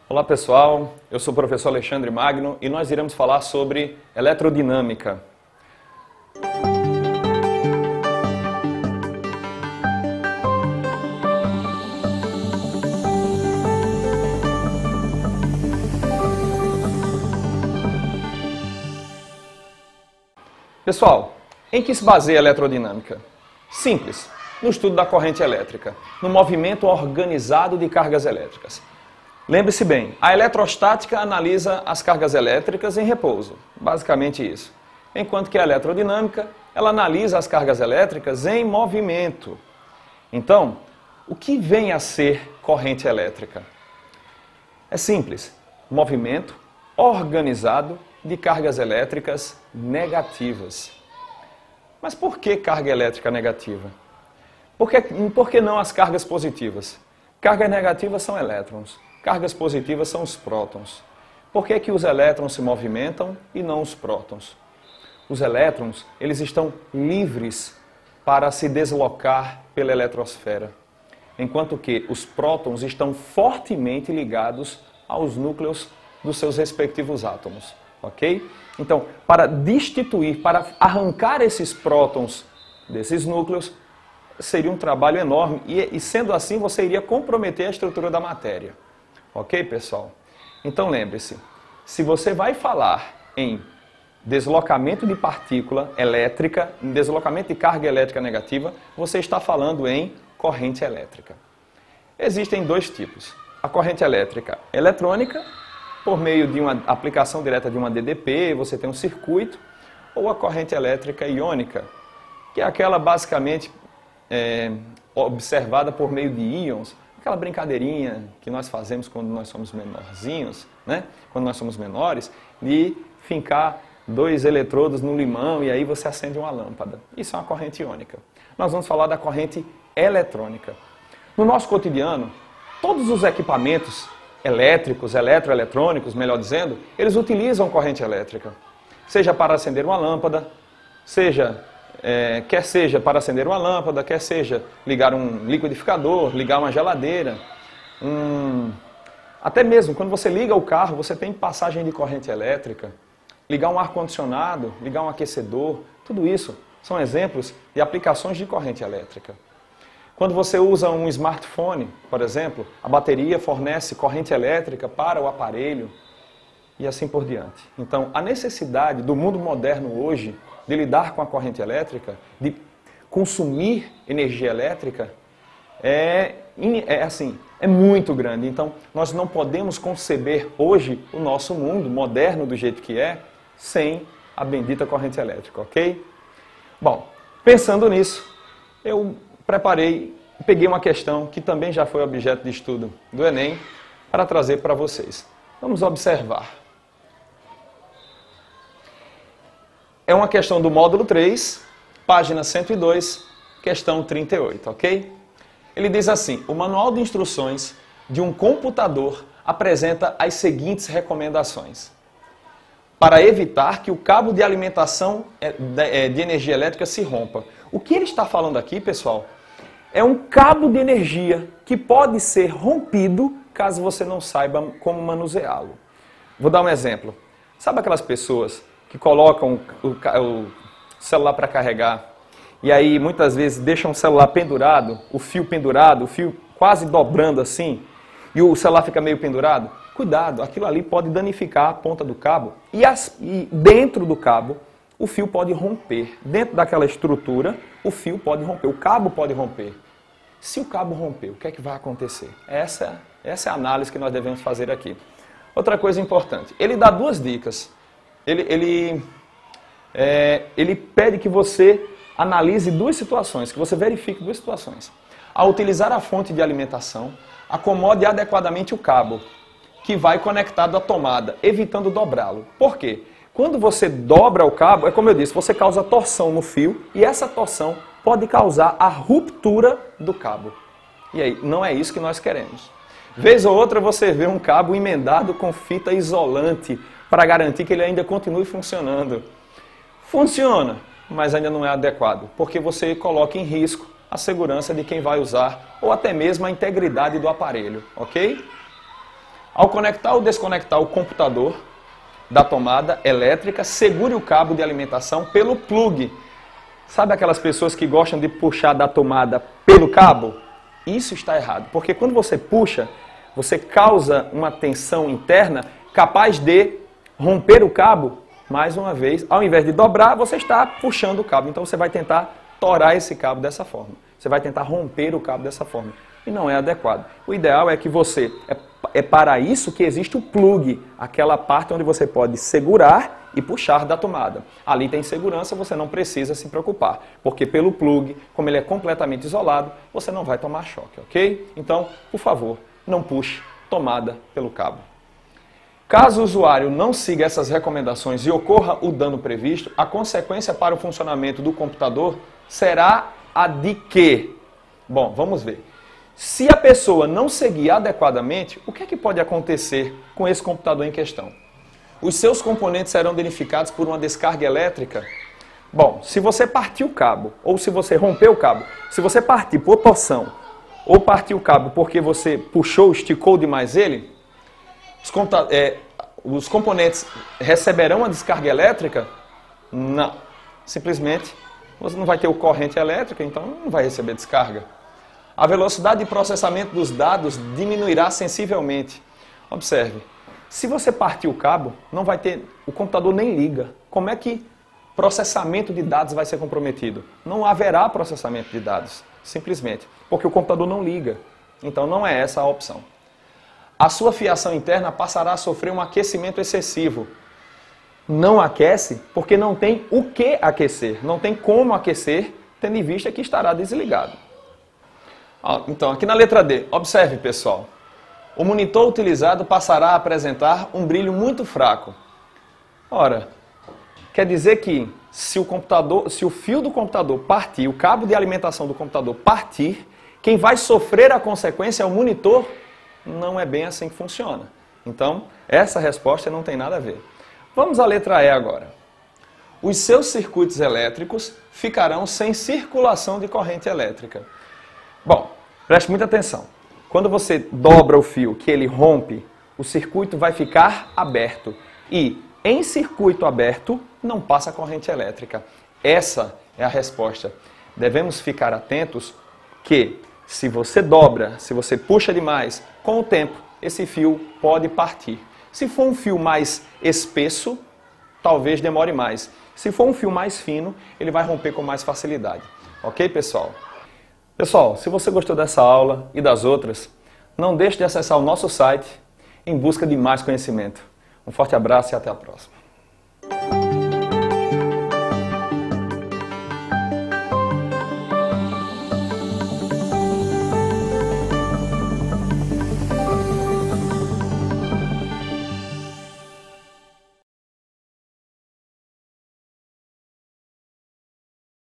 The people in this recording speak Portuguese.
Olá pessoal, eu sou o professor Alexandre Magno e nós iremos falar sobre eletrodinâmica. Pessoal, em que se baseia a eletrodinâmica? Simples, no estudo da corrente elétrica, no movimento organizado de cargas elétricas. Lembre-se bem, a eletrostática analisa as cargas elétricas em repouso, basicamente isso. Enquanto que a eletrodinâmica, ela analisa as cargas elétricas em movimento. Então, o que vem a ser corrente elétrica? É simples, movimento organizado de cargas elétricas negativas. Mas por que carga elétrica negativa? Por que não as cargas positivas? Cargas negativas são elétrons. Cargas positivas são os prótons. Por que que os elétrons se movimentam e não os prótons? Os elétrons, eles estão livres para se deslocar pela eletrosfera, enquanto que os prótons estão fortemente ligados aos núcleos dos seus respectivos átomos, ok? Então, para destituir, para arrancar esses prótons desses núcleos, seria um trabalho enorme e sendo assim, você iria comprometer a estrutura da matéria. Ok, pessoal? Então lembre-se, se você vai falar em deslocamento de partícula elétrica, em deslocamento de carga elétrica negativa, você está falando em corrente elétrica. Existem dois tipos. A corrente elétrica eletrônica, por meio de uma aplicação direta de uma DDP, você tem um circuito, ou a corrente elétrica iônica, que é aquela basicamente observada por meio de íons, aquela brincadeirinha que nós fazemos quando nós somos menorzinhos, né? Quando nós somos menores, de fincar 2 eletrodos no limão e aí você acende uma lâmpada. Isso é uma corrente iônica. Nós vamos falar da corrente eletrônica. No nosso cotidiano, todos os equipamentos elétricos, eletroeletrônicos, melhor dizendo, eles utilizam corrente elétrica. Seja para acender uma lâmpada, quer seja para acender uma lâmpada, quer seja ligar um liquidificador, ligar uma geladeira. Até mesmo quando você liga o carro, você tem passagem de corrente elétrica. Ligar um ar-condicionado, ligar um aquecedor, tudo isso são exemplos de aplicações de corrente elétrica. Quando você usa um smartphone, por exemplo, a bateria fornece corrente elétrica para o aparelho e assim por diante. Então, a necessidade do mundo moderno hoje de lidar com a corrente elétrica, de consumir energia elétrica, é muito grande. Então, nós não podemos conceber hoje o nosso mundo moderno do jeito que é, sem a bendita corrente elétrica, ok? Bom, pensando nisso, eu peguei uma questão que também já foi objeto de estudo do Enem, para trazer para vocês. Vamos observar. É uma questão do módulo 3, página 102, questão 38, ok? Ele diz assim: o manual de instruções de um computador apresenta as seguintes recomendações. Para evitar que o cabo de alimentação de energia elétrica se rompa. O que ele está falando aqui, pessoal, é um cabo de energia que pode ser rompido caso você não saiba como manuseá-lo. Vou dar um exemplo. Sabe aquelas pessoas que colocam o celular para carregar e aí muitas vezes deixam o celular pendurado, o fio quase dobrando assim, e o celular fica meio pendurado? Cuidado, aquilo ali pode danificar a ponta do cabo e dentro do cabo o fio pode romper. Dentro daquela estrutura, o fio pode romper, o cabo pode romper. Se o cabo romper, o que é que vai acontecer? Essa é a análise que nós devemos fazer aqui. Outra coisa importante, ele dá 2 dicas. Ele pede que você analise 2 situações, que você verifique 2 situações. Ao utilizar a fonte de alimentação, acomode adequadamente o cabo, que vai conectado à tomada, evitando dobrá-lo. Por quê? Quando você dobra o cabo, é como eu disse, você causa torção no fio e essa torção pode causar a ruptura do cabo. E aí, não é isso que nós queremos. Vez ou outra você vê um cabo emendado com fita isolante para garantir que ele ainda continue funcionando. Funciona, mas ainda não é adequado, porque você coloca em risco a segurança de quem vai usar ou até mesmo a integridade do aparelho, ok? Ao conectar ou desconectar o computador da tomada elétrica, segure o cabo de alimentação pelo plug. Sabe aquelas pessoas que gostam de puxar da tomada pelo cabo? Isso está errado, porque quando você puxa, você causa uma tensão interna capaz de romper o cabo mais uma vez. Ao invés de dobrar, você está puxando o cabo. Então você vai tentar torar esse cabo dessa forma. Você vai tentar romper o cabo dessa forma. E não é adequado. O ideal é que você... É para isso que existe o plug, aquela parte onde você pode segurar e puxar da tomada. Ali tem segurança, você não precisa se preocupar, porque pelo plug, como ele é completamente isolado, você não vai tomar choque, ok? Então, por favor, não puxe tomada pelo cabo. Caso o usuário não siga essas recomendações e ocorra o dano previsto, a consequência para o funcionamento do computador será a de quê? Bom, vamos ver. Se a pessoa não seguir adequadamente, o que é que pode acontecer com esse computador em questão? Os seus componentes serão danificados por uma descarga elétrica? Bom, se você partir o cabo, ou se você romper o cabo, se você partir por torção, ou partir o cabo porque você puxou, esticou demais ele, os componentes receberão uma descarga elétrica? Não. Simplesmente, você não vai ter corrente elétrica, então não vai receber descarga. A velocidade de processamento dos dados diminuirá sensivelmente. Observe, se você partir o cabo, não vai ter, o computador nem liga. Como é que processamento de dados vai ser comprometido? Não haverá processamento de dados, simplesmente, porque o computador não liga. Então não é essa a opção. A sua fiação interna passará a sofrer um aquecimento excessivo. Não aquece porque não tem o que aquecer, não tem como aquecer, tendo em vista que estará desligado. Então, aqui na letra D, observe, pessoal. O monitor utilizado passará a apresentar um brilho muito fraco. Ora, quer dizer que se o fio do computador partir, o cabo de alimentação do computador partir, quem vai sofrer a consequência é o monitor? Não é bem assim que funciona. Então, essa resposta não tem nada a ver. Vamos à letra E agora. Os seus circuitos elétricos ficarão sem circulação de corrente elétrica. Bom, preste muita atenção. Quando você dobra o fio, que ele rompe, o circuito vai ficar aberto. E em circuito aberto não passa corrente elétrica. Essa é a resposta. Devemos ficar atentos que se você dobra, se você puxa demais, com o tempo esse fio pode partir. Se for um fio mais espesso, talvez demore mais. Se for um fio mais fino, ele vai romper com mais facilidade. Ok, pessoal? Pessoal, se você gostou dessa aula e das outras, não deixe de acessar o nosso site em busca de mais conhecimento. Um forte abraço e até a próxima.